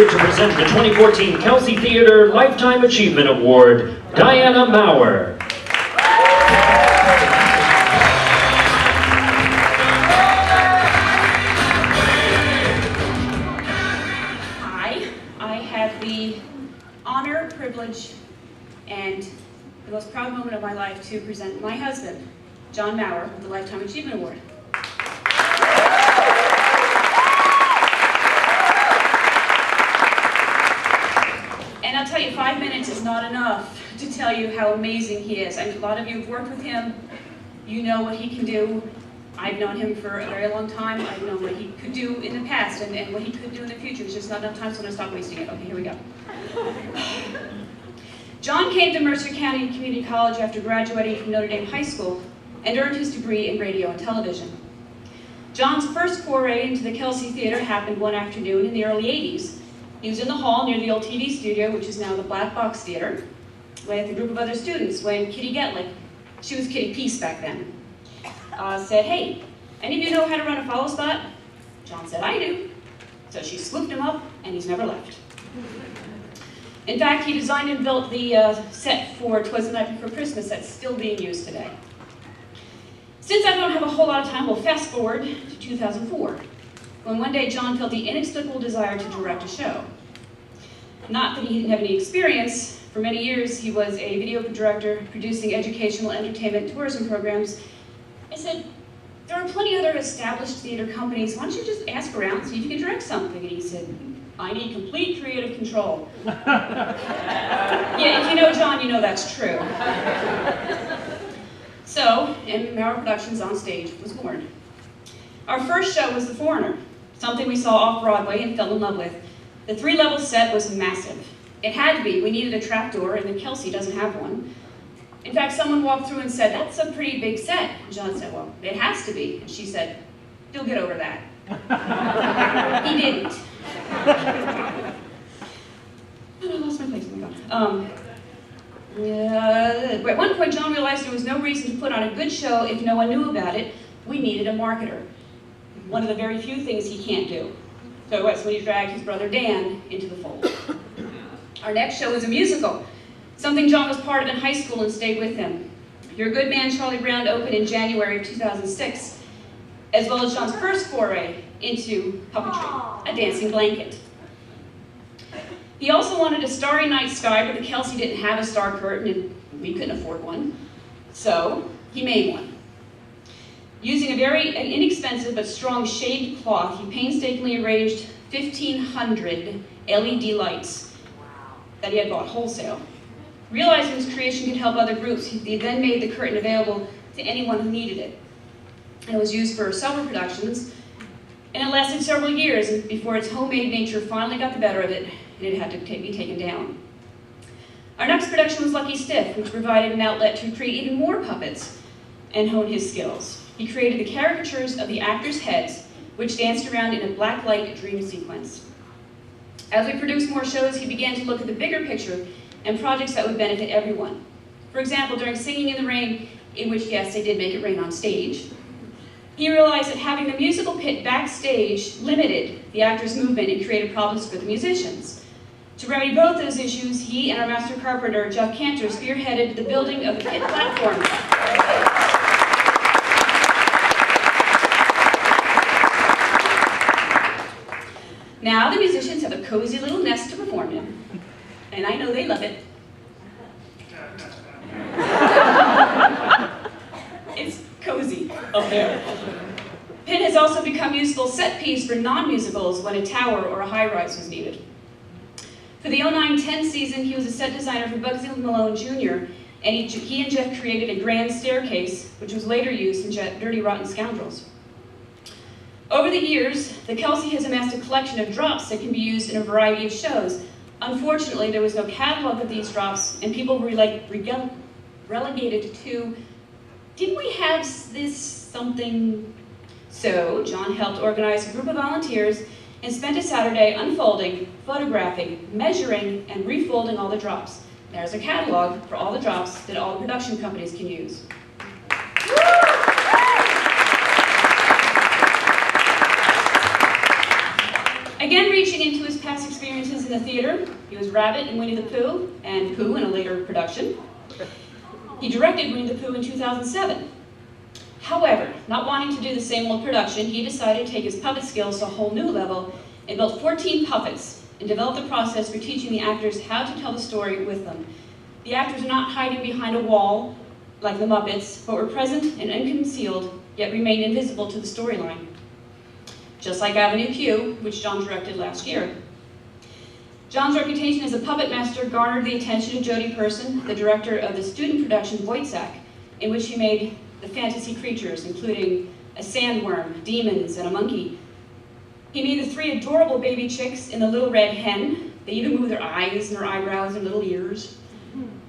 to present the 2014 Kelsey Theater Lifetime Achievement Award, Diana Maurer. Hi, I have the honor, privilege, and the most proud moment of my life to present my husband, John Maurer, with the Lifetime Achievement Award. And I'll tell you, 5 minutes is not enough to tell you how amazing he is. A lot of you have worked with him. You know what he can do. I've known him for a very long time. I've known what he could do in the past and what he could do in the future. There's just not enough time, so I'm going to stop wasting it. Okay, here we go. John came to Mercer County Community College after graduating from Notre Dame High School and earned his degree in radio and television. John's first foray into the Kelsey Theater happened one afternoon in the early 80s. He was in the hall near the old TV studio, which is now the Black Box Theater, with a group of other students when Kitty Getlick, she was Kitty Peace back then, said, "Hey, any of you know how to run a follow spot?" John said, "I do." So she swooped him up, and he's never left. In fact, he designed and built the set for 'Twas the Night Before Christmas that's still being used today. Since I don't have a whole lot of time, we'll fast forward to 2004, when one day John felt the inexplicable desire to direct a show. Not that he didn't have any experience. For many years, he was a video director, producing educational, entertainment, tourism programs. I said, "There are plenty of other established theater companies. Why don't you just ask around, see if you can direct something?" And he said, "I need complete creative control." Yeah, if you know John, you know that's true. So, and Maurer Productions on Stage was born. Our first show was The Foreigner, something we saw off-Broadway and fell in love with. The 3-level set was massive. It had to be. We needed a trapdoor, and then Kelsey doesn't have one. In fact, someone walked through and said, "That's a pretty big set." And John said, "Well, it has to be." And she said, "You'll get over that." He didn't. I lost my place. Oh my God. At one point, John realized there was no reason to put on a good show if no one knew about it. We needed a marketer. One of the very few things he can't do. So that's when he dragged his brother Dan into the fold. Our next show was a musical, something John was part of in high school and stayed with him. Your Good Man, Charlie Brown opened in January of 2006, as well as John's first foray into puppetry, A Dancing Blanket. He also wanted a starry night sky, but the Kelsey didn't have a star curtain, and we couldn't afford one. So he made one. Using a very inexpensive but strong shade cloth, he painstakingly arranged 1,500 LED lights that he had bought wholesale. Realizing his creation could help other groups, he then made the curtain available to anyone who needed it. And it was used for several productions, and it lasted several years before its homemade nature finally got the better of it, and it had to be taken down. Our next production was Lucky Stiff, which provided an outlet to create even more puppets and hone his skills. He created the caricatures of the actors' heads, which danced around in a black light dream sequence. As we produced more shows, he began to look at the bigger picture and projects that would benefit everyone. For example, during Singing in the Rain, in which, yes, they did make it rain on stage, he realized that having the musical pit backstage limited the actors' movement and created problems for the musicians. To remedy both those issues, he and our master carpenter, Jeff Cantor, spearheaded the building of the pit platform. Now the musicians have a cozy little nest to perform in, and I know they love it. It's cozy up there. Pit has also become useful set piece for non-musicals when a tower or a high-rise was needed. For the 09-10 season, he was a set designer for Bugsy Malone Jr., and he and Jeff created a grand staircase, which was later used in Dirty Rotten Scoundrels. Over the years, the Kelsey has amassed a collection of drops that can be used in a variety of shows. Unfortunately, there was no catalog of these drops, and people were relegated to, didn't we have this something? So John helped organize a group of volunteers and spent a Saturday unfolding, photographing, measuring, and refolding all the drops. There's a catalog for all the drops that all the production companies can use. Again, reaching into his past past experiences in the theater. He was Rabbit in Winnie the Pooh, and Pooh in a later production. He directed Winnie the Pooh in 2007. However, not wanting to do the same old production, he decided to take his puppet skills to a whole new level and built 14 puppets and developed a process for teaching the actors how to tell the story with them. The actors are not hiding behind a wall like the Muppets, but were present and unconcealed, yet remained invisible to the storyline. Just like Avenue Q, which John directed last year. John's reputation as a puppet master garnered the attention of Jody Person, the director of the student production Voight-Sack, in which he made the fantasy creatures, including a sandworm, demons, and a monkey. He made the 3 adorable baby chicks in the Little Red Hen. They even move their eyes and their eyebrows and little ears.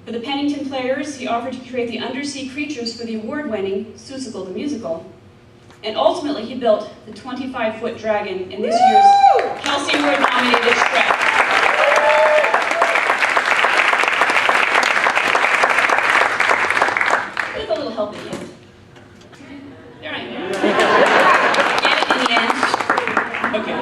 For the Pennington Players, he offered to create the undersea creatures for the award-winning Seussical the Musical. And ultimately, he built the 25-foot dragon in this year's Kelsey Award-nominated Shrek. With a little help in the end. There I am. Get it in the end. Okay.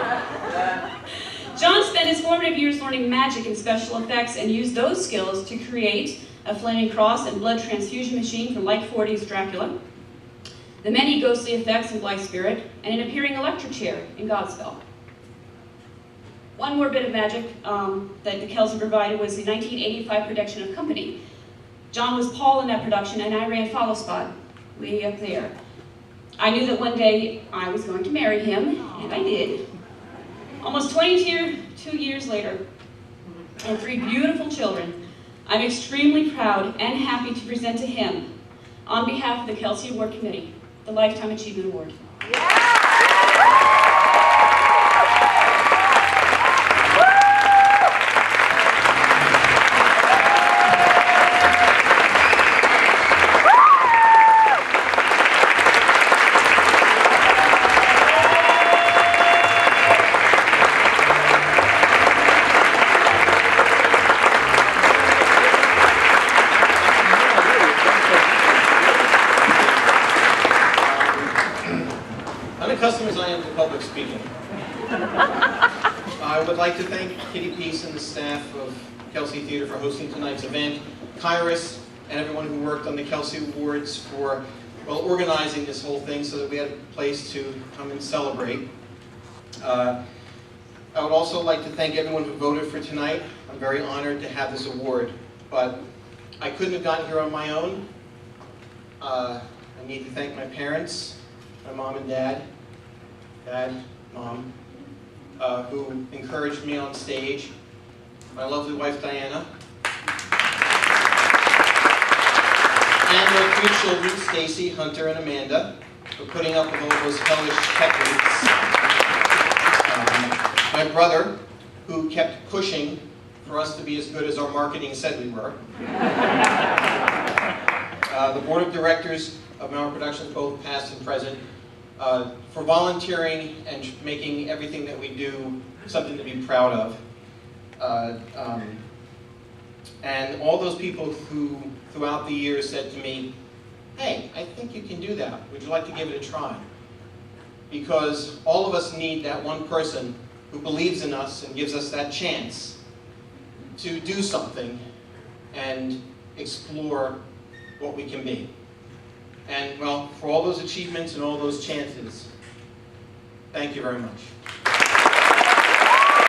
John spent his formative years learning magic and special effects and used those skills to create a flaming cross and blood transfusion machine from like 40s Dracula, the many ghostly effects in Blythe Spirit, and an appearing electric chair in Godspell. One more bit of magic that Kelsey provided was the 1985 production of Company. John was Paul in that production, and I ran follow spot way up there. I knew that one day I was going to marry him, and I did. Almost 22 years later, and 3 beautiful children, I'm extremely proud and happy to present to him, on behalf of the Kelsey Award Committee, the Lifetime Achievement Award. Unaccustomed as I am to public speaking, I would like to thank Kitty Peace and the staff of Kelsey Theater for hosting tonight's event, Kairos, and everyone who worked on the Kelsey Awards for, well, organizing this whole thing so that we had a place to come and celebrate. I would also like to thank everyone who voted for tonight. I'm very honored to have this award, but I couldn't have gotten here on my own. I need to thank my parents, my mom and dad, mom, who encouraged me on stage, my lovely wife Diana, and their 3 children, Stacy, Hunter, and Amanda, for putting up with all those hellish techniques. My brother, who kept pushing for us to be as good as our marketing said we were. The board of directors of Maurer Productions, both past and present, for volunteering and making everything that we do something to be proud of. And all those people who, throughout the years, said to me, hey, I think you can do that. Would you like to give it a try? Because all of us need that one person who believes in us and gives us that chance to do something and explore what we can be. And, well, for all those achievements and all those chances, thank you very much.